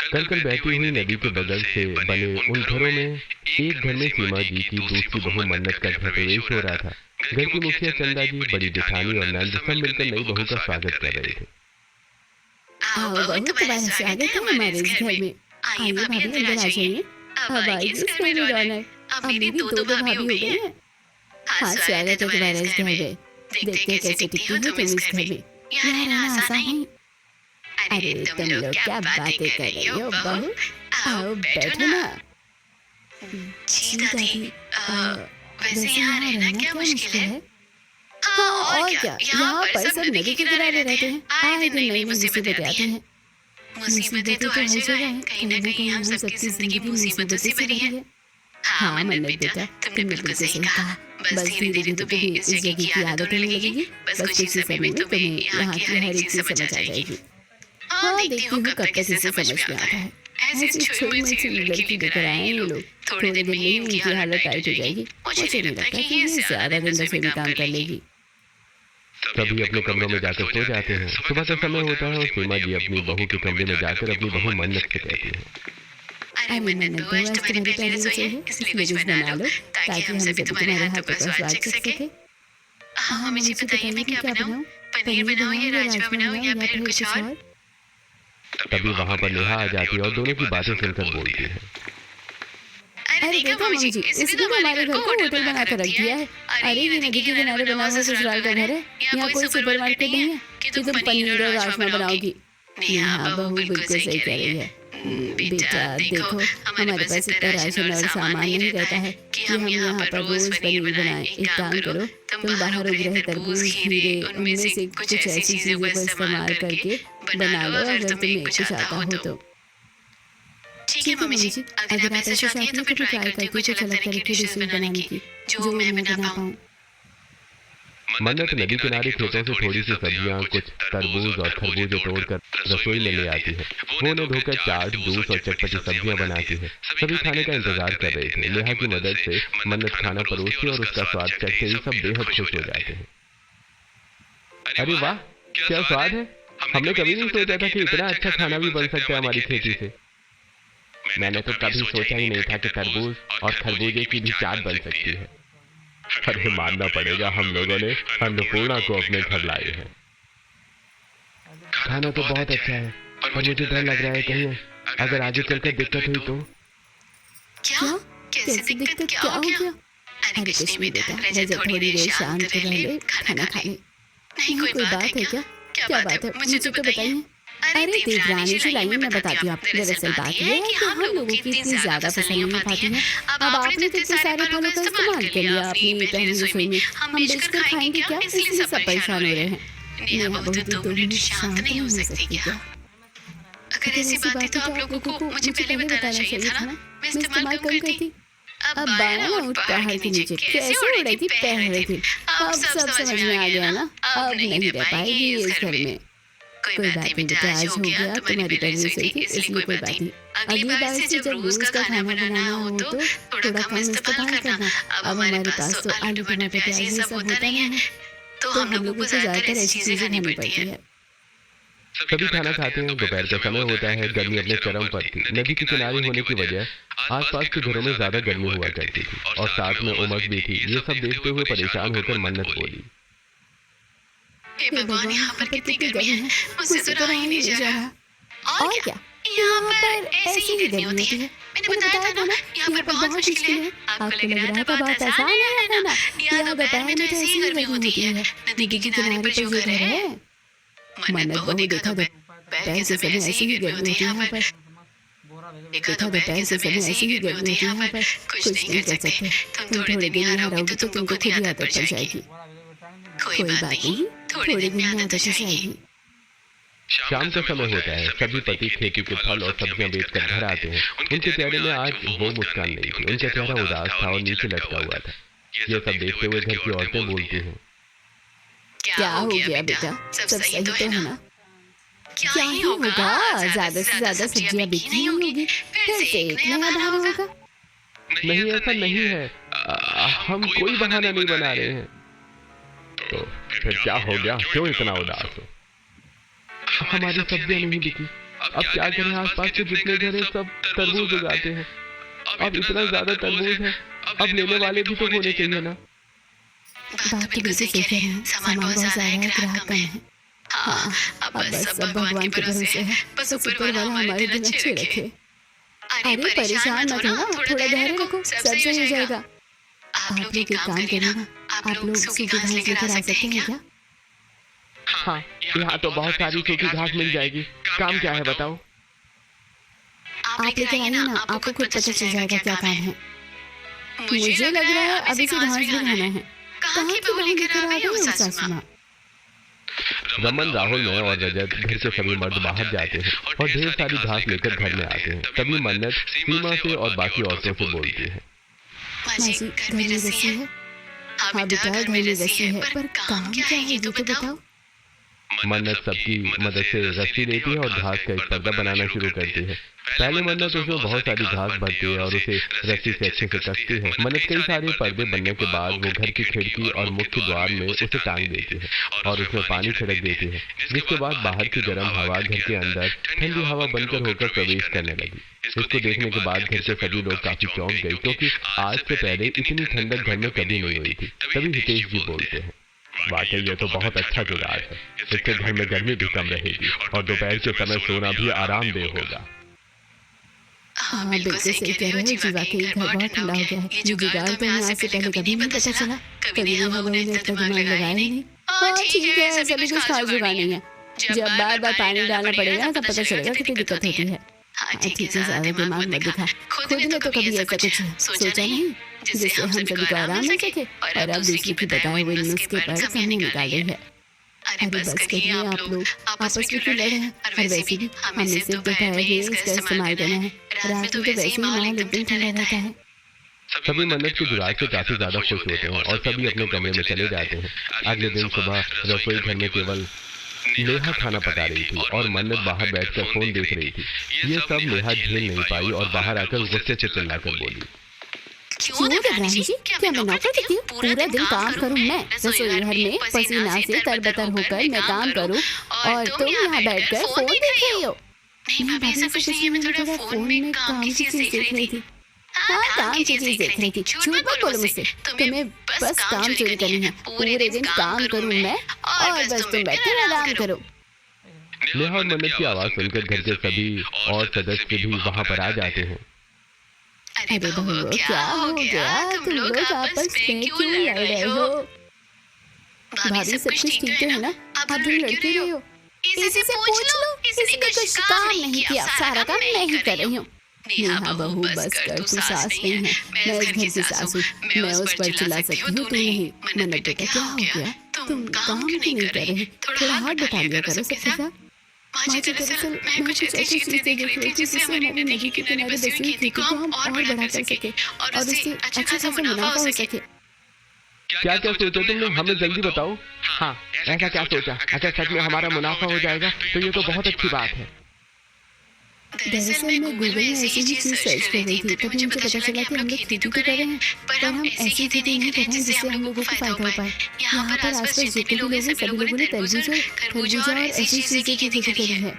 कल बहती हुई नदी के बगल से बने उन घरों में एक घर में सीमा जी की दूसरी बहू मन्नत का घर प्रवेश हो रहा था। घर की मुखिया चंदा जी, बड़ी जेठानी और नंद सब मिलकर नई बहू का स्वागत कर रहे थे। आओ बहू, तुम्हारा स्वागत है हमारे इस घर में। आइए भाभी, अंदर आ जाइए। अब आएगी इस घर में रौनक। अब मेरी दो भाभी हो गई हैं। हाँ, स्वागत है तुम्हारा इस घर में। देखते हैं कैसे टिकती हो तुम इस घर में। यहाँ रहना आसान नहीं। अरे तुम लोग क्या बातें कर रही हो बहू? आओ बैठो ना। जी दादी, वैसे यहाँ रहना क्या मुश्किल है? हाँ और क्या, यहाँ पर सब नदी के किनारे रहते हैं। आए दिन नई मुसीबतें आती हैं। मुसीबतें तो हर जगह हैं, कहीं ना कहीं हम सबकी जिंदगी मुसीबतों से भरी है। हाँ मन्नत बेटा, तुमने बिल्कुल सही कहा। बस धीरे धीरे तुम्हें इस जगह की आदत होने लगेगी। बस कुछ ही समय में तुम्हें यहाँ की हर एक चीज समझ आ जाएगी। हाँ देखती हूँ कब तक इसे समझ में आता है। ऐसी छोटी सी लड़की लेकर आए हैं ये लोग। थोड़े दिन में ही इनकी हालत टाइट हो जाएगी। मुझे नहीं लगता कि ये ज्यादा दिन रसोई में काम कर लेगी। सभी अपने कमरों में जाकर सो जाते हैं। सुबह का समय होता है और सीमा जी अपनी बहू के कमरे में जाकर अपनी बहू मन्नत से कहती है, अरे मन्नत बहू, आज तुम्हारी पहली रसोई है, इसलिए कुछ बना लो ताकि हम सभी तुम्हारे हाथों का स्वाद चख सके। हाँ मुझे बताइए मैं क्या बनाऊँ? पनीर बनाऊँ या राजमा बनाऊँ या फिर कुछ और? तभी वहाँ पर नेहा आ जाती है और दोनों की बातें सुनकर बोलती है, अरे देखो मम्मी जी, इसने तो हमारे घर को होटल बना कर रख दिया है। अरे ये नदी के किनारे बना हुआ ससुराल का घर है। यहाँ कोई सुपरमार्केट नहीं है कि तुम पनीर और राजमा बनाओगी। यहाँ बहू बिल्कुल सही कह रही है। बेटा देखो, हमारे पास इतना राशन और सामान नहीं रहता है कि हम यहाँ पर रोज पनीर बनाएं। एक काम करो, तुम बाहर उग रहे तरबूज, खीरे, उनमें से कुछ ऐसी चीजों का इस्तेमाल करके बना लो अगर तुम्हें कुछ आता हो तो। ठीक है मम्मी जी, अगर आप ऐसा चाहती हैं तो मैं ट्राई करती हूँ कुछ अलग तरह की डिशेज बनाने की जो मैं बना पाऊँ। मन्नत नदी किनारे खेतों से थोड़ी सी सब्जियां, कुछ तरबूज और खरबूजे तोड़कर रसोई में ले आती है। वो उन्हें धोकर चाट, जूस और चटपटी सब्जियां बनाती है। सभी खाने का इंतजार कर रहे थे। नेहा की मदद से मन्नत खाना परोसती और उसका स्वाद चखते ही सब बेहद खुश हो जाते हैं। अरे वाह, क्या स्वाद है! हमने कभी नहीं सोचा था कि इतना अच्छा खाना भी बन सकता है हमारी खेती से। मैंने तो कभी सोचा ही नहीं था कि तरबूज और खरबूजे की भी चाट बन सकती है। अरे मानना पड़ेगा, हम लोगों ने अन्नपूर्णा को अपने घर लाए हैं। खाना तो बहुत अच्छा है और मुझे डर लग रहा है कहीं अगर आगे चलकर दिक्कत हुई तो। क्या? कैसी दिक्कत? क्या हो गया? अरे कुछ नहीं बेटा, जब थोड़ी देर शांत रह ले, खाना खा ले। नहीं कोई बात है क्या? क्या बात है मुझे तो बताइए। अरे देवरानी जी लाइए, मैं बताती हूँ आपको। दरअसल बात ये है कि हम लोगों की इतनी ज्यादा फसल नहीं पाती है। अब आपने तो इतने सारे फलों का इस्तेमाल कर लिया अपनी पहली रसोई में। हम बेचकर खाएंगे क्या? इसलिए सब परेशान हो रहे हैं। नेहा बहू 2 मिनट शांत नहीं हो सकती क्या? अगर ऐसी बात है तो आप लोगों को मुझे पहले बताना चाहिए था ना, मैं इस्तेमाल कम करती। अब बाया ना उठ पहाड़ के नीचे कैसे उड़ रही थी पहले दिन। अब सब समझ में आ गया ना, अब नहीं रह पाएगी इस घर में। कोई बात नहीं बेटा, आज हो गया, तुम्हारी पहली रसोई थी इसलिए कोई बात नहीं। अगली बार से जब रोज का खाना बनाना हो तो थोड़ा कम इस्तेमाल करना। अब हमारे पास तो आलू टमाटर प्याज ये सब होता नहीं है, तो हम लोगों को ज्यादातर ऐसी चीजें खानी पड़ती है। सभी खाना खाते हैं। दोपहर का समय होता है। गर्मी अपने चरम पर थी। नदी के किनारे होने की वजह आसपास के घरों में ज्यादा गर्मी हुआ करती थी और साथ में उमस भी थी। ये सब देखते हुए परेशान होकर मन्नत बोली, हे भगवान, यहाँ पर कितनी गर्मी है, मुझसे तो रहा ही नहीं जा रहा। और क्या, यहाँ पर ऐसी ही गर्मी होती है। मैंने बताया था ना, यहाँ पर बहुत मुश्किल है। आपको लग रहा था बहुत आसान है ना? यहाँ दोपहर में तो ऐसी ही गर्मी होती है। नदी के किनारे पर जो घर है, मन्नत बहू देखा दोपहर से समय ऐसी ही गर्मी होती है यहाँ पर। देखा दोपहर से समय ऐसी ही गर्मी होती है यहाँ पर। कुछ नहीं कर सकते। तुम थोड़े दिन यहाँ रहोगे तो तुमको खुद ही आदत पड़ जाएगी। कोई बात नहीं, थोड़े दिन में आदत हो जाएगी। शाम का समय होता है। सभी पति खेती के फल और सब्जियां बेचकर घर आते हैं। उनके चेहरे में आज वो मुस्कान नहीं थी। उनका चेहरा उदास था और नीचे लटका हुआ था। ये सब देखते हुए घर की औरतें बोलती हैं, क्या हो गया बेटा, सब सही तो है ना? क्या ही होगा, ज्यादा से ज्यादा सब्जियां बिकी नहीं होगी, फिर से एक नया बहाना होगा। नहीं ऐसा नहीं है, हम कोई बहाना नहीं बना रहे हैं। तो फिर क्या हो गया, क्यों इतना उदास हो? हमारी सब्जियां नहीं बिकी, अब क्या करें, आसपास के जितने घर हैं सब तरबूज उगाते हैं। अब इतना ज्यादा तरबूज है, अब लेने वाले भी तो होने चाहिए ना। बात तो बिल्कुल सही कह रहे हैं, सामान बहुत ज्यादा है, ग्राहक कम है। हाँ, अब बस सब भगवान के भरोसे है, बस ऊपर वाला हमारे दिन अच्छे रखे। अरे परेशान मत हो ना, थोड़ा धैर्य रखो, सब सही हो जाएगा। आप लोग एक काम करिए ना, आप लोग सूखी घास लेकर आ सकते हैं क्या? हाँ, यहाँ तो बहुत सारी सूखी घास मिल जाएगी। काम क्या है बताओ? आप लेकर आइए ना, आपको खुद पता चल जाएगा क्या काम है। मुझे लग रहा है अभी से घास भी खाना है। कहाँ की बहू लेकर आ गई हो सासू माँ? रमन, राहुल, मैं और रजत घर के सभी मर्द बाहर जाते हैं और ढेर सारी घास लेकर घर में आते हैं। तभी मन्नत सीमा से और बाकी औरतों से बोलती है, माँ जी, घर में रस्सी है? हाँ बेटा, घर में रस्सी है, पर काम क्या है ये तो बताओ। मन्नत सबकी मदद से रस्सी लेती है और घास का एक पर्दा बनाना शुरू करती है। पहले मन्नत उसमें बहुत सारी घास भरती है और उसे रस्सी से अच्छे से कसती है। मन्नत कई सारे पर्दे बनने के बाद वो घर की खिड़की और मुख्य द्वार में उसे टांग देती है और उसमें पानी छिड़क देती है, जिसके बाद बाहर की गर्म हवा घर के अंदर ठंडी हवा बनकर होकर प्रवेश करने लगी। इसको देखने के बाद घर के सभी लोग काफी चौंक गए, क्योंकि आज से पहले इतनी ठंडक घर में कभी नहीं हुई थी। तभी हितेश जी बोलते हैं, वाकई ये तो बहुत अच्छा जुगाड़ है, इससे घर में गर्मी भी कम रहेगी और दोपहर के समय सोना भी आरामदेह होगा। हाँ बिल्कुल सही कह रहे हो जी, वाकई घर बहुत ठंडा हो गया है। ये जुगाड़ तो हमें आज से पहले कभी नहीं पता चला, कभी नेहा बहू ने इतना दिमाग लगाया ही नहीं। हाँ ठीक है, सभी कुछ खास जुगाड़ नहीं है। जब बार बार पानी डालना पड़ेगा तब पता चलेगा कितनी दिक्कत होती है। हाँ ठीक है, ज्यादा दिमाग मत दिखा। खुद ने तो कभी ऐसा कुछ सोचा नहीं जिससे हम सभी को आराम मिल सके, और अब दूसरे की बताए हुए नुस्खे पर सामने निकाल रही है। अरे बस करिए, आप लोग आपस में क्यों लड़ रहे हैं? और वैसे भी हमने सिर्फ बताया कि इसका इस्तेमाल करना है, रात में तो वैसे ही माहौल एकदम ठंडा रहता है। सभी मन्नत के जुगाड़ से काफी ज्यादा खुश होते हैं और सभी अपने कमरे में चले जाते हैं। अगले दिन सुबह रसोई घर में केवल नेहा खाना पका रही थी और मन्नत बाहर बैठकर फोन देख रही थी। ये सब नेहा झेल नहीं पाई और बाहर आकर गुस्से से चिल्लाकर बोली, क्यों देवरानी जी, क्या मैं नौकर दिखती हूँ? पूरा दिन काम करूँ मैं, रसोई घर में पसीना से तरबतर होकर मैं काम करूँ और तुम यहाँ बैठकर फोन देख रही हो। नहीं भाभी, सब कुछ नहीं, मैं थोड़ा फोन में काम की चीज देख रही थी। हाँ, काम की चीज देख रही थी। झूठ मत बोलो मुझसे, तुम्हें बस काम चोरी करनी है। पूरे दिन काम करूँ मैं और बस तुम बैठे आराम करो। नेहा और मन्नत की आवाज सुनकर घर के सभी और सदस्य भी वहाँ पर आ जाते हैं। अरे बहू, क्या हो गया? तुम लोग आपस में क्यों लड़ रहे हो? भाभी, सब कुछ ठीक तो है ना? आप भी लड़ती रही हो। इसी से पूछ लो, इसने कुछ काम नहीं किया, सारा काम मैं ही कर रही हूँ। नेहा बहू, बस कर, तू सास नहीं है, मैं इस घर की सासू, मैं उस पर चिल्ला सकती हूँ, तू नहीं। मन्नत बेटा, क्या हो गया? तुम काम क्यों नहीं कर रहे? थोड़ा हाथ बटा लिया करो सबके साथ। माँ जी, दरअसल मैं कुछ ऐसी चीजें देख रही थी जिससे हमारी नदी के किनारे बसी हुई खेती को हम और बढ़ा कर सके और उससे अच्छा खासा मुनाफा हो सके। क्या क्या सोचा तुमने? हमें जल्दी बताओ। हाँ, ऐसा क्या सोचा? अच्छा, सच में हमारा मुनाफा हो जाएगा तो ये तो बहुत अच्छी बात है। दरअसल मैं गूगल में ऐसी ही चीज सर्च कर रही थी, तभी मुझे पता चला कि हम लोग खेती तो कर रहे हैं, पर हम ऐसी खेती नहीं कर रहे हैं जिससे हम लोगों को फायदा हो पाए। यहाँ पर आसपास जितने भी लोग हैं सभी लोगों ने तरबूज और खरबूजा और ऐसी चीजों की खेती करी है।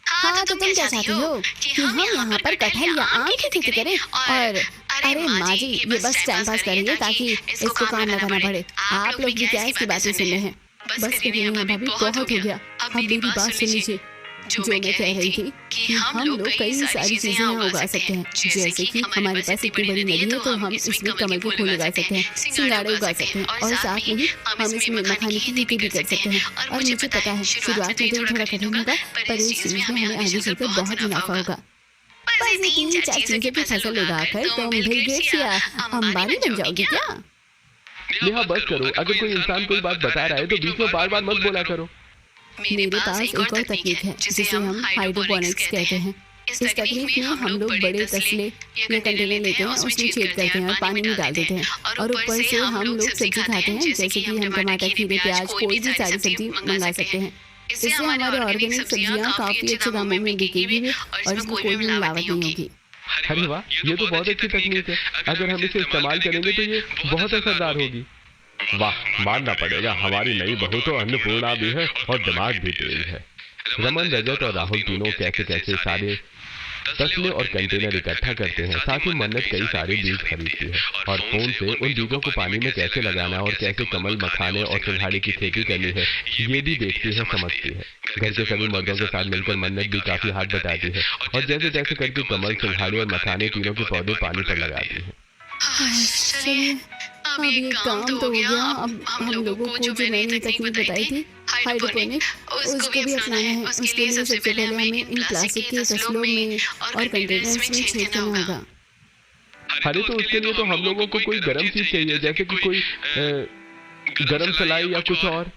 हाँ, तो तुम क्या चाहती हो कि हम यहाँ पर कटहल या आम की खेती करें? और अरे माँ जी, ये बस टाइम पास करिए ताकि इसको काम न करना पड़े। आप लोग भी क्या इसकी बातें सुन रहे हैं? बस करिए ना भाभी, बहुत हो गया। अब मेरी बात सुन लीजिए। जो मैं कह रही थी कि हम लोग कई सारी चीजें यहाँ उगा सकते हैं, जैसे कि हमारे पास इतनी बड़ी नदी है तो हम इसमें कमल के फूल उगा सकते हैं, सिंगाड़े उगा सकते हैं और साथ में ही हम इसमें मखाने की खेती भी कर सकते हैं। और मुझे पता है शुरुआत में तो थोड़ा कठिन होगा, पर इस चीज में हमें आगे चलकर बहुत मुनाफा होगा। बस ये 3-4 चीजें की फसल उगाकर तुम बिल गेट्स या अंबानी बन जाओगी क्या? नेहा, बस करो। अगर कोई इंसान कोई बात बता रहा है तो बीच में बार बार मत बोला करो। मेरे पास एक और तकनीक है जिसे हम हाइड्रोपोनिक्स कहते हैं। इस तकनीक में हम लोग बड़े तसले या कंटेनर लेते हैं, उसमें छेद करते हैं और पानी में डाल देते हैं और ऊपर से हम लोग सब्जी खाते हैं, जैसे कि हम टमाटर, खीरे, प्याज, कोई भी सारी सब्जी मंगा सकते हैं। इससे हमारे ऑर्गेनिक सब्जियां काफी अच्छे दामों में बिकेगी भी और इसमें कोई भी मिलावट नहीं होगी। अरे वाह, ये तो बहुत अच्छी तकनीक है। अगर हम इसे इस्तेमाल करेंगे तो ये बहुत असरदार होगी। वाह, मानना पड़ेगा, हमारी नई बहू तो अन्नपूर्णा भी है और दिमाग भी तेज है। रमन, रजत और राहुल तीनों कैसे कैसे सारे तसले और कंटेनर इकट्ठा करते हैं। साथ ही मन्नत कई सारे बीज खरीदती है और फोन से उन बीजों को पानी में कैसे लगाना और कैसे कमल, मखाने और सिंघाड़े की खेती करनी है ये भी देखती है, समझती है। घर के सभी मर्दों के साथ मिलकर मन्नत भी काफी हाथ बटाती है और जैसे तैसे करके कमल, सिंघाड़े और मखाने तीनों के पौधे पानी पर लगाती है। चलिए, अब ये काम तो हो गया। अब हम लोगों को जो मैंने तकनीक बताई थी हाइड्रोपोनिक, उसको भी अपनाना है। उसके लिए सबसे पहले हमें इन प्लास्टिक के तसलों में और कंटेनर्स में छेद करना होगा। अरे तो उसके लिए तो हम लोगों को कोई गर्म चीज चाहिए, जैसे कि कोई गर्म सलाई या कुछ और।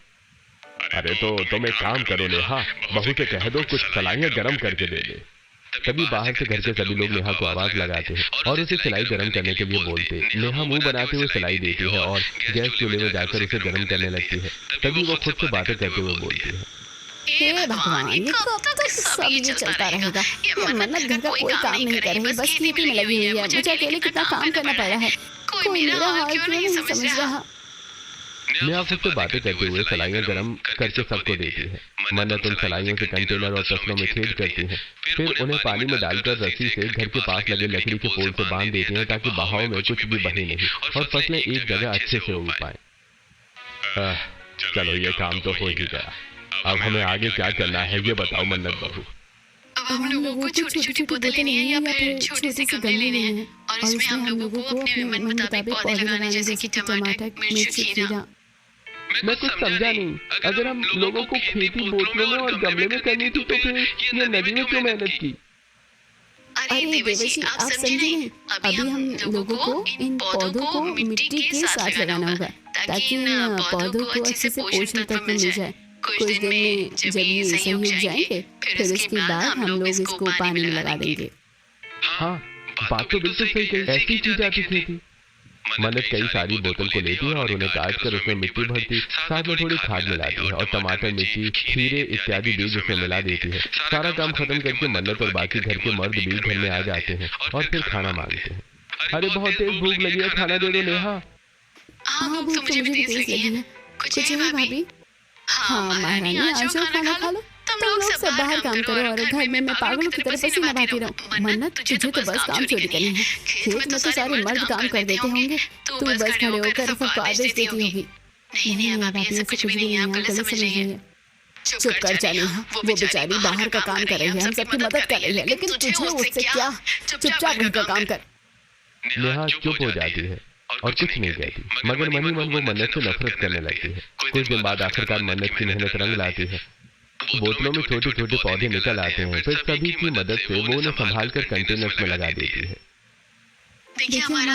अरे तो तुम एक काम करो नेहा, बहू से कह दो कुछ सलाइयां गर्म करके दे दे। तभी बाहर से घर के सभी लोग नेहा को आवाज लगाते हैं और उसे सिलाई गर्म करने के लिए बोलते। नेहा मुंह बनाते हुए सिलाई देती है और गैस चूल्हे में जाकर उसे गर्म करने लगती है। तभी वो खुद से बातें करते हुए बोलती है, हे भगवान, ये कब तक सब ये चलता रहेगा? ये मन्नत घर का कोई काम नहीं कर रही, बस खेती में लगी हुई है। मुझे अकेले कितना काम करना पड़ रहा है, कोई मेरा हाल क्यों नहीं समझ रहा। नेहा खुद से बातें करते हुए सलाइयां गर्म करके सबको देती है। मन्नत उन सलाइयों से कंटेनर और तसलों में छेद करती है, फिर उन्हें पानी में डालकर रस्सी से घर के पास लगे लकड़ी के पोल से बांध देती हैं ताकि बहाव में कुछ भी बहे नहीं और फसलें एक जगह अच्छे से उग पाए। चलो ये काम तो हो ही गया, अब हमें आगे क्या करना है ये बताओ मन्नत बहू। अब हम लोगों को छोटी छोटी बोतलें नहीं है या फिर छोटे से गमले लेने हैं और इसमें हम लोगों को अपने मन मुताबिक पौधे लगाने जैसे कि टमाटर, मिर्च, खीरा। मैं कुछ समझा नहीं, अगर हम लोगों को खेती बोतलों में और गमले में करनी थी तो फिर ये नदी में क्यों मेहनत की? अरे देवर्षि, आप समझे नहीं, अभी हम लोगों को इन पौधों को मिट्टी के साथ लगाना होगा ताकि इन पौधों को अच्छे से पोषण तत्व मिल जाए। कुछ दिन में जब ये सही उग जाएंगे फिर उसके बाद हम लोग इसको पानी में लगा देंगे। हाँ, बात तो बिल्कुल सही कही, ऐसी की जाती खेती। मन्नत कई सारी बोतल को लेती है और उन्हें काट कर उसमें मिट्टी भरती, साथ में थोड़ी खाद मिलाती है और टमाटर, मिर्ची, खीरे इत्यादि बीज उसमें मिला देती है। सारा काम खत्म करके मन्नत और बाकी घर के मर्द भी घर में आ जाते हैं और फिर खाना मांगते हैं। अरे बहुत तेज भूख लगी है, खाना दे दो नेहा। हाँ, भूख तो मुझे भी तेज लगी है। कुछ है भाभी? हाँ महारानी, आ जाओ, खाना खा लो। तुम लोग सब बाहर काम करो और घर में मैं पागलों की तरह पसीना बहाती रहूं। मन्नत, तुझे तो बस काम चोरी करनी है। खेत में तो सारे मर्द काम कर देते होंगे, तू बस खड़े होकर सबको आदेश देती होगी। नहीं भाभी, ऐसे कुछ भी नहीं है, गलत समझ रही है। चुप कर जानी, वो बेचारी बाहर का काम कर रही है, हम सबकी मदद कर रही है, लेकिन तुझे उससे क्या? चुपचाप घर का काम कर। नेहा चुप हो जाती है और कुछ नहीं कहती, मगर मन ही मन वो मन्नत से नफरत करने लगती है। कुछ दिन बाद आखिरकार मन्नत की मेहनत रंग लाती है। बोतलों में छोटे छोटे पौधे निकल आते हैं, फिर सभी की मदद से वो उन्हें संभाल कर कंटेनर्स में लगा देती है। देखिए हमारा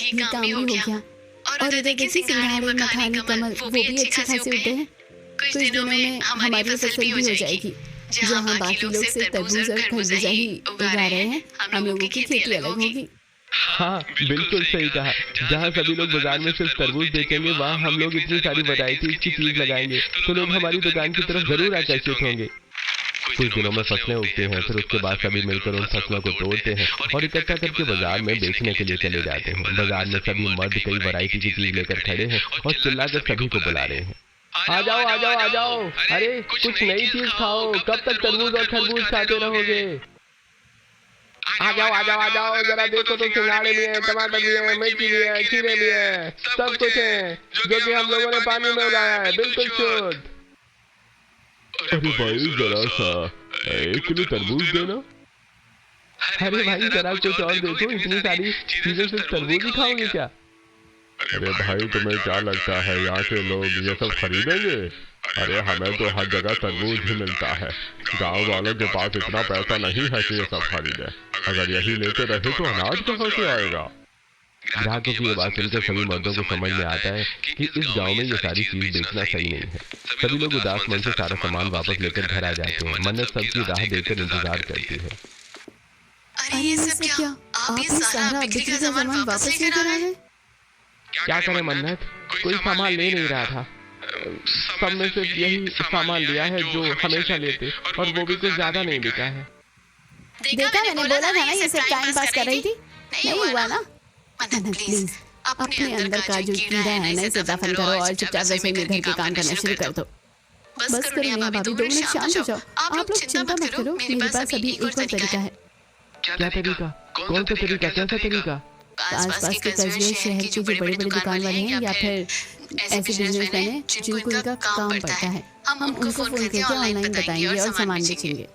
ये काम भी हो गया और इधर देखिए सिंघाड़े, मखाने, कमल वो भी अच्छे खासे उगते हैं। कुछ दिनों में हमारी फसल भी हो जाएगी। जहाँ बाकी लोग सिर्फ तरबूज और खरबूजा ही उगा रहे हैं, हम लोगों की खेती अलग होगी। हाँ बिल्कुल सही कहा, जहाँ सभी लोग बाजार में सिर्फ तरबूज बेचेंगे वहाँ हम लोग इतनी सारी वैरायटी की चीज लगाएंगे तो लोग हमारी दुकान की तरफ जरूर आकर्षित होंगे। कुछ दिनों में फसलें उगती हैं, फिर उसके बाद सभी मिलकर उन फसलों को तोड़ते हैं और इकट्ठा करके बाजार में बेचने के लिए चले जाते हैं। बाजार में सभी मर्द कई वैरायटी की चीज लेकर खड़े हैं और चिल्लाकर सभी को बुला रहे हैं, आ जाओ आ जाओ आ जाओ, अरे कुछ नई चीज खाओ, कब तक तरबूज और खरबूज खाते रहोगे? आ जाओ आ जाओ आ जाओ, जरा देखो तो सिंघाड़े भी हैं, टमाटर भी हैं, मिर्ची भी है, खीरे भी है, सब कुछ है जो कि हम लोगों ने पानी में उगाया है, बिल्कुल शुद्ध। अरे भाई जरा सा 1 किलो तरबूज देना। अरे भाई जरा कुछ और देखो, इतनी सारी चीजें सिर्फ तरबूज ही खाओगे क्या? अरे भाई तुम्हें क्या लगता है यहाँ के लोग ये सब खरीदेंगे? अरे हमें तो हर जगह तरबूज ही मिलता है, गांव वालों के पास इतना पैसा नहीं है कि ये सब खरीदे। अगर यही लेते रहे तो अनाज कहाँ से आएगा? ग्राहकों की ये बात सुनकर सभी मर्दों को समझ में आता है कि इस गांव में ये सारी चीज बेचना सही नहीं है। सभी लोग उदास मन से सारा सामान वापस लेकर घर आ जाते हैं। मन्नत सबकी राह देखकर इंतजार करती है। अरे ये सब क्या? आप ये सारा बिक्री का सामान वापस लेकर आ गए? क्या करें मन्नत, कोई सामान ले नहीं रहा था, सब में सिर्फ यही सामान लिया है जो हमेशा लेते, और वो भी कुछ ज्यादा नहीं बिका है। देखा, मैंने बोला था ना ये सिर्फ टाइम पास कर रही थी, नहीं हुआ ना? मन्नत प्लीज अपने अंदर का जो कीड़ा है ना इसे दफन करो और चुपचाप रसोई में घर के काम करना शुरू कर दो। बस करो नेहा भाभी, 2 मिनट शांत हो जाओ। आप लोग चिंता मत करो, मेरे पास अभी एक और तरीका है। क्या तरीका? कौन सा तरीका? कैसा तरीका? आसपास के कस्बे, शहर के जो बड़े-बड़े दुकान वाले हैं या फिर ऐसे बिजनेसमैन हैं जिनको इनका काम पड़ता है, हम उनको फोन करके ऑनलाइन बताएंगे और सामान बेचेंगे।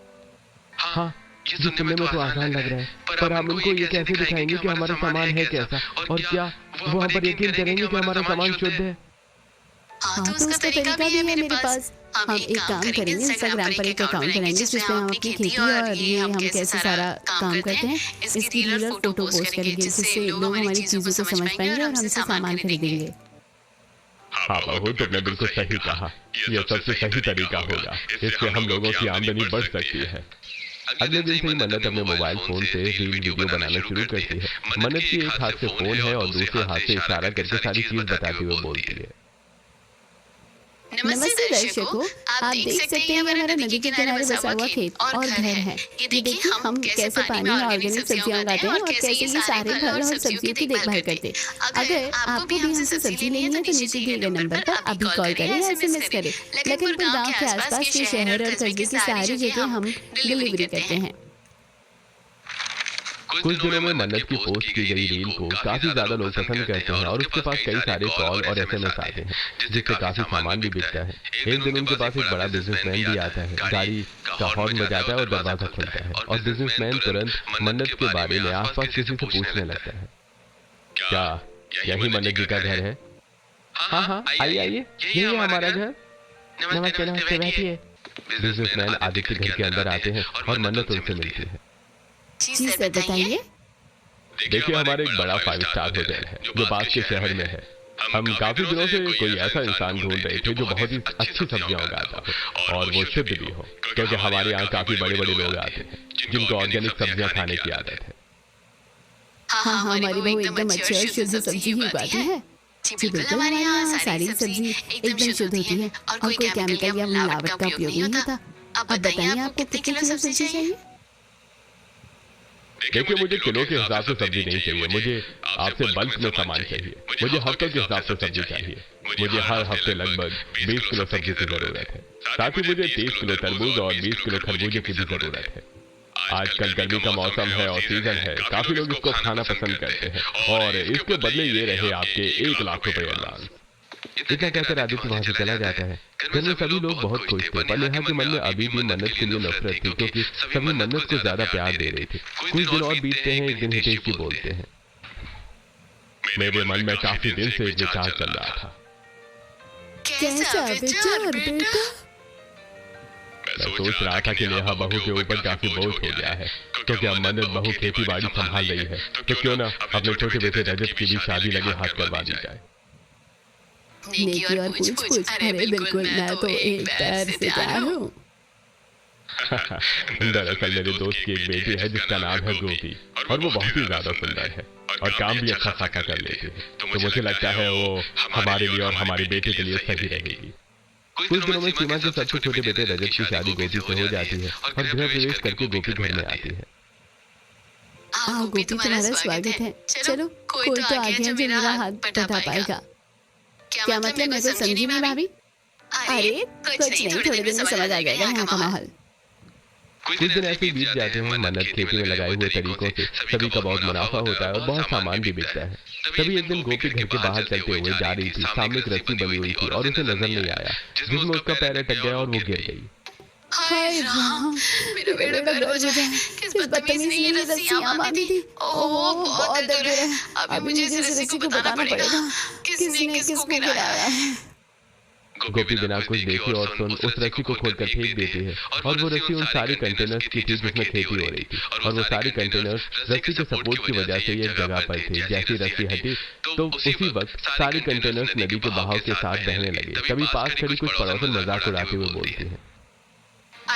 हाँ, ये सुनने में तो आसान लग रहा है, पर हम उनको ये कैसे दिखाएंगे कि हमारा सामान है कैसा, और क्या वो हम पर यकीन करेंगे कि हमारा सामान शुद्ध है? हाँ, तो उसका तरीका भी है मेरे पास। हम एक काम करेंगे, इंस्टाग्राम पर एक अकाउंट बनाएंगे जिसमें हम अपनी खेती और ये हम कैसे सारा काम करते हैं इसकी रील और फोटो पोस्ट करेंगे, जिससे लोग हमारी चीजों को समझ पाएंगे और हमसे सामान खरीदेंगे। हाँ बहू, तुमने बिल्कुल सही कहा, यह सबसे सही तरीका होगा। इससे हम लोगों की आमदनी बढ़ सकती है। अगले दिन से ही मन्नत अपने मोबाइल फोन से रील वीडियो बनाना शुरू करती है। मन्नत की एक हाथ से फोन है और दूसरे हाथ से इशारा करके सारी चीज बताते हुए बोलती है। नमस्ते दर्शकों, आप देख सकते हैं हमारा नदी के किनारे बसा हुआ खेत और घर है। ये देखिए हम कैसे पानी में ऑर्गेनिक सब्जियां उगाते हैं और कैसे ये सारे फल और सब्जियों की देखभाल करते हैं। अगर आपको भी हमसे सब्जी लेनी है तो नीचे दिए गए नंबर पर अभी कॉल करें या SMS करें। लखनपुर गांव के आसपास के शहर और कस्बे की सारी जगह हम डिलीवरी करते हैं। कुछ दिनों में मन्नत की पोस्ट की गई रील को काफी ज्यादा लोग पसंद करते हैं और उसके पास कई सारे कॉल और SMS आते हैं, जिससे काफी सामान भी बिकता है। एक दिन उनके पास एक बड़ा बिजनेसमैन भी आता है, गाड़ी का हॉर्न बजाता है और दरवाजा खुलता है और बिजनेसमैन तुरंत मन्नत के बारे में आसपास किसी से पूछने लगता है। क्या यही मन्नत जी का घर है? हाँ हाँ, आइए आइए, यही है हमारा घर। नमस्ते नमस्ते, बैठिए। बिजनेसमैन आदित्य घर के अंदर आते हैं और मन्नत उनसे मिलती है। जी सर, बताइए। देखिए, हमारा एक बड़ा 5 स्टार होटल है जो बाग के शहर में है। हम काफी दिनों से कोई ऐसा इंसान ढूंढ रहे थे जो बहुत ही अच्छी सब्जियां उगाता हो और वो शुद्ध भी हो, क्योंकि हमारे यहाँ काफी बड़े बड़े लोग आते हैं जिनको ऑर्गेनिक सब्जियां खाने की आदत है। हाँ, हमारी बहू एकदम अच्छी और शुद्ध सब्जी ही उगाती है। जी बिल्कुल, हमारे यहाँ सारी सब्जी एकदम शुद्ध होती है और कोई केमिकल या मिलावट का उपयोग नहीं होता। अब बताइए आपको कितने किलो सब्जी चाहिए? देखिए, मुझे किलो के हिसाब से सब्जी नहीं चाहिए, मुझे आपसे बल्क में सामान चाहिए। मुझे हफ्ते के हिसाब से सब्जी चाहिए। मुझे हर हफ्ते लगभग 20 किलो सब्जी की जरूरत है। साथ ही मुझे 30 किलो तरबूज और 20 किलो खरबूजे की भी जरूरत है। आजकल गर्मी का मौसम है और सीजन है, काफी लोग इसको खाना पसंद करते हैं और इसके बदले ये रहे आपके 1 लाख रुपए एडवांस। इतना कहकर आदित्य वहां से चला जाता है। घर में सभी लोग बहुत खुश थे, पर नेहा के मन में अभी भी मन्नत के लिए नफरत थी, क्योंकि सभी मन्नत को ज्यादा प्यार दे रही थी। कुछ दिन और बीतते हैं। एक दिन हितेश जी बोलते हैं, मेरे मन में काफी दिन से एक विचार चल रहा था। कैसा विचार बेटा? मैं सोच रहा था कि नेहा बहू के ऊपर काफी बोझ हो गया है, क्योंकि अब मन्नत बहू खेती बाड़ी संभाल रही है, तो क्यों ना अपने छोटे बेटे रजत की भी शादी लगे हाथ करवा दी जाए। नेकी और पूछ पूछ, अरे बिल्कुल, मैं तो एक पैर से तैयार हूँ। दरअसल मेरे दोस्त की एक बेटी है जिसका नाम है गोपी, और वो बहुत ही ज्यादा सुंदर है और काम भी अच्छा खासा कर लेती है, तो मुझे लगता है वो हमारे लिए और हमारे बेटे के लिए सही रहेगी। कुछ दिनों में सीमा के सबसे छोटे बेटे रजत की शादी गोपी से हो जाती है और गृह प्रवेश करके गोपी घर में आती है। आओ गोपी, तुम्हारा स्वागत है। चलो, कोई तो आ गया जो मेरा हाथ बटा पाएगा। क्या मतलब? मैं तो समझी नहीं भाभी। अरे कुछ नहीं, थोड़े दिन में समझ आ जाएगा यहाँ का माहौल। कुछ दिन ऐसे बीत जाते हैं। मन्नत खेती में लगाए हुए तरीकों से सभी का बहुत मुनाफा होता है और बहुत सामान भी बिकता है। तभी एक दिन गोपी घर के बाहर चलते हुए जा रही थी। सामने एक रस्सी बनी हुई थी और उसे नजर नहीं आया, जिसमें उसका पैर अटक गया और वो गिर गई। हाय राम, मेरा बेड़ा दर्द हो जाए। किस बदतमीज ने ये रस्सियां बांधी थी। ओह, बहुत दर्द हो रहा है। अभी मुझे इस रस्सी को बताना पड़ेगा किसने किसको गिराया है। गोपी बिना कुछ देखे और सुन उस रस्सी को खोलकर फेंक देती है और वो रस्सी उन सारे कंटेनर्स की थी जिसमें खेती हो रही थी, और वो सारे कंटेनर्स रस्सी के सपोर्ट की वजह से एक जगह पर थे। जैसी रस्सी हटी तो उसी वक्त सारे कंटेनर्स नदी के बहाव के साथ बहने लगे। तभी पास खड़ी कुछ पड़ोसन मजाक उड़ाते हुए बोलती है,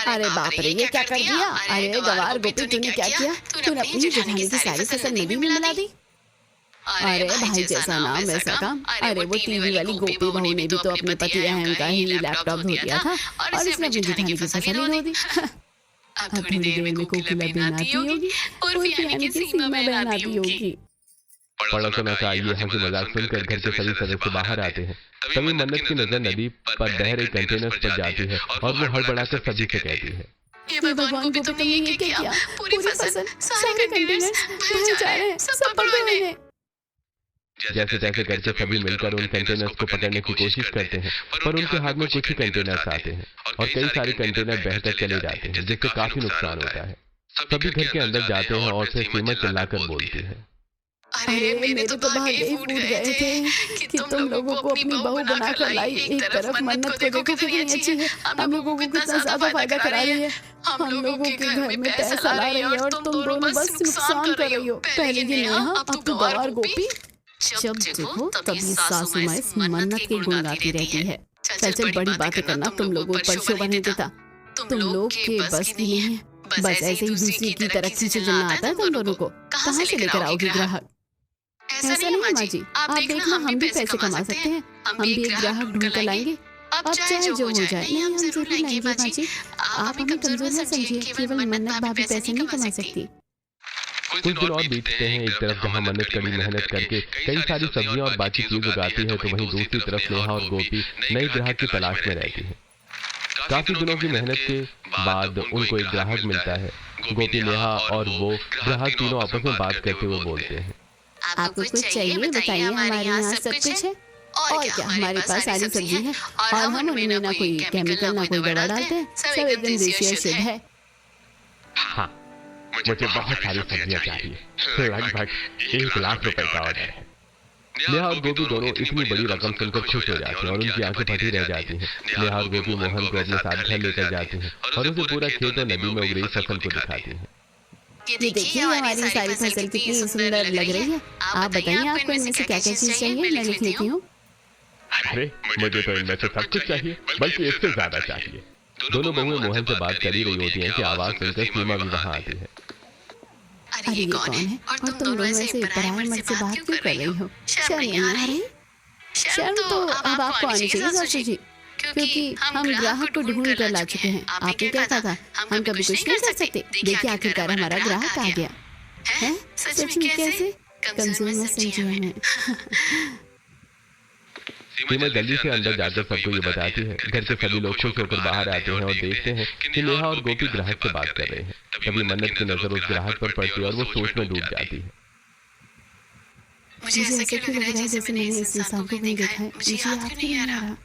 अरे बाप रे, ये क्या कर दिया? अरे गवार गोपी, तूने क्या किया? तूने अपनी जेठानी की सारी फसल नदी में मिला दी। अरे भाई, जैसा नाम वैसा काम। अरे वो टीवी वाली गोपी बहू ने भी तो अपने पति अहम का ही लैपटॉप धो दिया था और इसने अपनी जेठानी की फसल ही धो दी। अब थोड़ी देर में कोकिला बहन आती होगी और पियानी की सीमा बहन आती होगी। पड़ोसन का ये हंसी मजाक सुनकर घर के सभी सदस्य बाहर आते हैं। तभी मन्नत की नजर नदी पर बह रहे कंटेनर्स पर जाती है और वो हड़बड़ाकर सभी से कहती है, हे भगवान गोपी, तुमने ये क्या किया? पूरी फसल, सारे कंटेनर्स बह जा रहे हैं, सब पकड़ो इन्हें। जैसे तैसे करके सभी मिलकर उन कंटेनर्स को पकड़ने की कोशिश करते हैं, पर उनके हाथ में कुछ ही कंटेनर्स आते हैं और कई सारे कंटेनर बहकर चले जाते हैं, जिससे काफी नुकसान होता है। सभी घर के अंदर जाते हैं और फिर सीमा चिल्लाकर बोलती है, अरे मेरे तो भाग्य ही फूट गए थे कि तुम लोगों को अपनी बहू बनाकर लाई। एक तरफ मन्नत को देखो कितनी अच्छी है, हम लोगों को कितना ज्यादा फायदा करा रही है, हम लोगों के घर में पैसा ला रही है और तुम दोनों बस नुकसान कर रही हो। पहले ये नेहा, अब तो गवार गोपी। जब देखो तब ये सासू माँ इस मन्नत के गुण गाती रहती है। चल चल बड़ी बातें करना, तुम लोगों पर शोभा नहीं देता, तुम लोग के बस की नहीं है। बस ऐसे ही दूसरी की तरक्की से चलना आता है तुम दोनों को। कहाँ से लेकर आओगी ग्राहक? ऐसा नहीं माँ जी, आप देखना हम भी पैसे कमा सकते हैं, हम भी एक ग्राहक ढूंढ कर लाएंगे। अब चाहे जो हो जाए। नहीं, हम जरूर लाएंगे माँ जी, आप हमें कमजोर न समझिए, केवल मन्नत भाभी पैसे नहीं कमा सकती। कुछ दिन और बीतते हैं। एक तरफ जहाँ मन्नत कड़ी मेहनत करके कई सारी सब्जियां और बाकी चीज उगाती है, तो वहीं दूसरी तरफ नेहा और गोपी नए ग्राहक की तलाश में रहती है। काफी दिनों की मेहनत के बाद उनको एक ग्राहक मिलता है। गोपी, नेहा और वो ग्राहक तीनों आपस में बात करते हुए बोलते हैं, आपको कुछ चाहिए बताइए, हमारे यहाँ सब कुछ है। और क्या, हमारे पास सारी सब्जी है और हम उनमें ना कोई केमिकल ना कोई दवा डालते हैं, सब एकदम देसी और शुद्ध है। हाँ, मुझे बहुत सारी सब्जियां चाहिए, लगभग 1 लाख रुपए का ऑर्डर है। नेहा और गोपी दोनों इतनी बड़ी रकम सुनकर खुश हो जाती हैं और उनकी आंखें फटी रह जाती हैं। नेहा और गोपी मोहन को अपने साथ घर लेकर जाती हैं और उसे पूरा खेत और नदी में उग रही फसल को दिखाती हैं। ये देखिए हमारी सारी फसल कितनी सुंदर लग रही है। आप बताइए आपको इनमें से क्या क्या चीज चाहिए, मैं लिख लेती हूँ। अरे मुझे तो इनमें से सब कुछ चाहिए, बल्कि इससे ज्यादा चाहिए। दोनों बहुएं मोहन से बात कर ही रही होती हैं कि आवाज सुनकर सीमा भी वहां आती है। अरे ये कौन है और तुम दोनों ऐसे पराये मर्द से बात क्यों कर रही हो? शर्म नहीं आ रही? शर्म तो अब आपको आनी चाहिए सासू जी, क्योंकि हम ग्राहक को ढूंढ कर ला चुके हैं। आपने क्या कहा था, हम कभी कुछ नहीं कर सकते। देखिए आखिरकार हमारा ग्राहक आ गया है। सच में कैसे? कमजोर मत समझो हमें। सीमा जल्दी से अंदर जाकर सबको ये बताती है। घर के सभी लोग खुश होकर बाहर आते हैं और देखते हैं कि नेहा और गोपी ग्राहक से बात कर रहे हैं। तभी मन्नत की नजर उस ग्राहक पर पड़ती है और वो सोच में डूब जाती है। मुझे ऐसा क्यों लग रहा है जैसे मैंने इस इंसान को नहीं देखा है। मुझे याद नहीं आ रहा।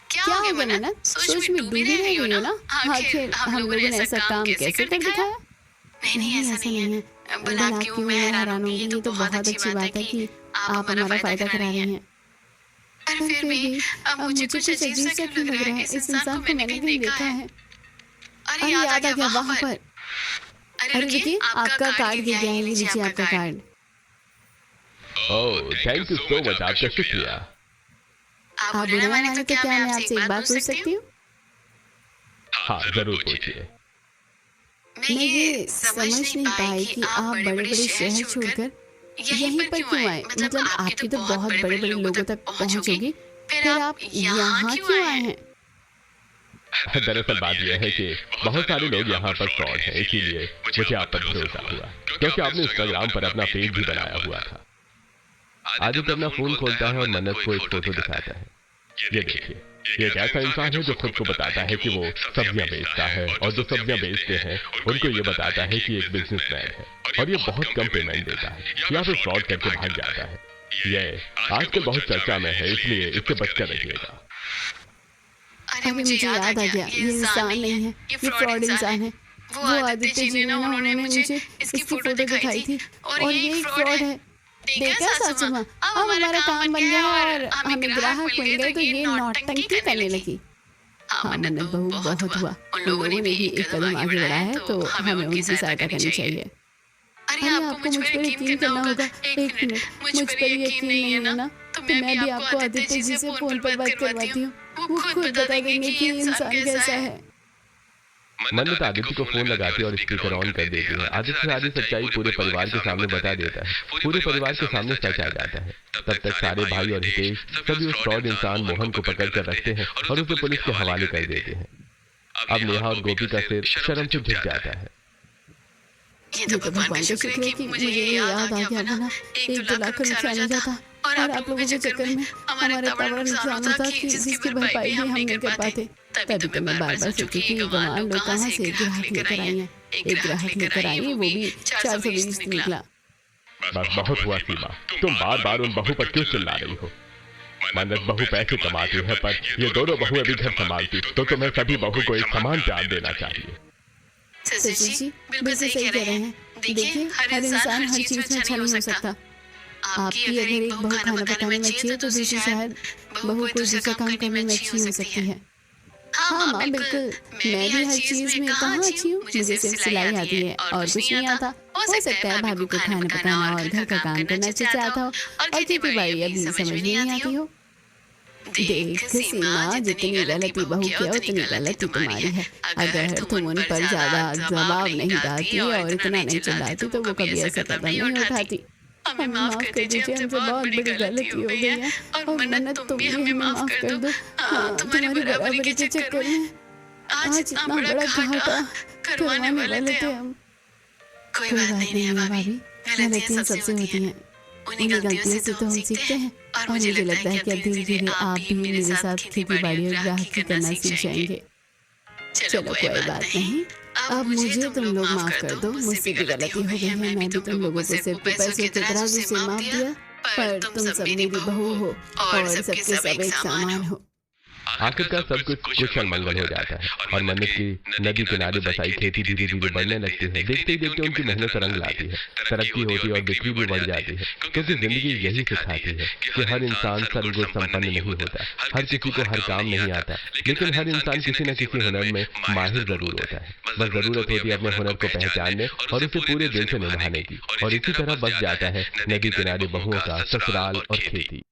क्या हो गया मन्नत, सोच में डूबी रह गई हो ना? आखिर हम लोगों ने ऐसा काम कैसे कर दिखाया? नहीं ऐसा नहीं है, भला क्यों मैं हैरान हूँ। ये तो बहुत अच्छी बात है कि आप हमारा फायदा करा रहे हैं, पर फिर भी अब मुझे कुछ अजीब सा क्यों लग रहा है। इस इंसान को मैंने कहीं देखा है। अरे याद आ गया, वहाँ पर। अरे रुकिए, आपका कार्ड गिर गया है, ये लीजिए आपका card. Oh thank you so much, आपका शुक्रिया। आप बुरा माने तो क्या मैं आपसे एक बात पूछ सकती हूँ? हाँ जरूर पूछिए। मैं ये समझ नहीं पाई कि आप बड़े बड़े शहर छोड़कर यहीं पर क्यों आए। मतलब आपकी तो बहुत बड़े बड़े लोगों तक पहुंच होगी, फिर आप यहाँ क्यों आए हैं? दरअसल बात यह है कि बहुत सारे लोग यहाँ पर फ्रॉड हैं, इसीलिए मुझे आप पर भरोसा हुआ, क्योंकि आपने इंस्टाग्राम पर अपना पेज भी बनाया हुआ था। आदित्य अपना फोन खोलता है और मन्नत को एक फोटो दिखाता है। ये देखिए, ये एक ऐसा इंसान है जो खुद को बताता है कि वो सब्जियां बेचता है, और जो सब्जियां बेचते हैं उनको ये बताता है कि एक बिजनेसमैन है और ये बहुत कम पेमेंट देता है या फिर फ्रॉड करके भाग जाता है। ये आजकल बहुत चर्चा में है, इसलिए इससे बचकर रहिएगा। अरे मुझे याद आ गया, ये इंसान नहीं है, ये फ्रॉड इंसान है। वो आदित्य जी ने ना, उन्होंने मुझे इसकी फोटो दिखाई थी और ये एक फ्रॉड है। देखा सासू माँ, अब हमारा काम बन गया और हमें ग्राहक मिल गए तो ये नौटंकी करने लगी। हाँ मन्नत बहू, बहुत हुआ। उन लोगों ने भी एक कदम आगे बढ़ा है तो हमें उनकी सहायता करनी चाहिए। अरे आपको मुझ पर यकीन करना होगा। एक मिनट, मुझ पर यकीन नहीं है ना, तो मैं भी आपको आदित्य जी से फोन पर बात करवाती हूँ। वो खुद बता देंगे कि इंसान कैसा है। मन्नत आदित्य को फोन लगाती है और स्पीकर ऑन कर देती है। आदित्य सारी सच्चाई पूरे परिवार के सामने बता देता है। पूरे परिवार के सामने सच आ जाता है। तब तक सारे भाई और हितेश सभी उस फ्रॉड इंसान मोहन को पकड़ कर रखते हैं और उसे पुलिस के हवाले कर देते हैं। अब नेहा और गोपी का सिर शर्म से झुक जाता है। ये तो भगवान का शुक्र है कि मुझे ये याद आ गया, वरना 1-2 लाख का नुकसान हो जाता और आप लोगों के चक्कर में हमारा इतना बड़ा नुकसान होता कि जिसकी भरपाई भी हम नहीं कर पाते। तभी तो मैं बार बार सोचती थी भगवान लोग कहाँ से एक ग्राहक लेकर आई हैं। एक ग्राहक लेकर आई, वो भी 420 निकला। बस बहुत हुआ सीमा, तुम बार बार उन बहू पर क्यों चिल्ला रही हो? मन्नत बहू पैसे कमाती है, पर ये दोनों बहू अभी घर संभालती, तो तुम्हें सभी बहू को एक समान प्यार देना चाहिए। सची जी बिल्कुल सही कह रहे हैं। देखिए, हर इंसान हर चीज में अच्छा नहीं हो सकता। आपकी अगर एक बहू खाना पकाने में अच्छी है तो दूसरी शायद बहू कोई दूसरा काम करने में अच्छी हो सकती है। हाँ माँ बिल्कुल, मैं भी हर चीज में कहाँ अच्छी हूँ। मुझे सिर्फ सिलाई आती है और कुछ नहीं आता। हो सकता है भाभी को खाना पकाना और घर का काम करना अच्छे से आता हो और खेती बाड़ी अभी समझ में नहीं आती हो। देख सीमा, जितनी गलती बहू की उतनी गलती तुम्हारी है। अगर तुम उन पर ज्यादा दबाव नहीं डालती और इतना नहीं चिल्लाती तो वो कभी ऐसा कदम नहीं उठाती। हमें माफ कर दीजिए, हमसे बहुत बड़ी गलती हो गई है और मन्नत तुम भी हमें माफ कर दो। तुम्हारी बराबरी के चक्कर में आज इतना बड़ा घाटा करवाने वाले थे हम। कोई बात नहीं है भाभी, गलतियाँ सबसे होती हैं, उन्हीं गलतियों से तो हम सीखते हैं। और मुझे लगता है कि अब धीरे धीरे आप भी मेरे साथ खेती बाड़ी और ग्राहकी करना सीख जाएंगे। चलो कोई बात नहीं, अब मुझे तुम लोग माफ कर दो, मुझसे भी गलती हो गई है। मैं भी तुम लोगों को सिर्फ पैसों के तराजू से माफ दिया, पर तुम सब मेरी बहू हो और सबके सब एक समान हो। आखिरकार सब कुछ कुशल मंगल हो जाता है और मन्नत की नदी किनारे बसाई खेती धीरे धीरे बढ़ने लगती है। देखते ही देखते उनकी मेहनत रंग लाती है, तरक्की होती है और बिक्री भी बढ़ जाती है। क्योंकि जिंदगी यही सिखाती है कि हर इंसान सर्वगुण संपन्न नहीं होता, हर किसी को हर काम नहीं आता, लेकिन हर इंसान किसी न किसी हुनर में माहिर जरूर होता है। बस जरूरत होती है अपने हुनर को पहचानने और उसे पूरे दिल से निभाने की। और इसी तरह बस जाता है नदी किनारे बहुओं का ससुराल और खेती।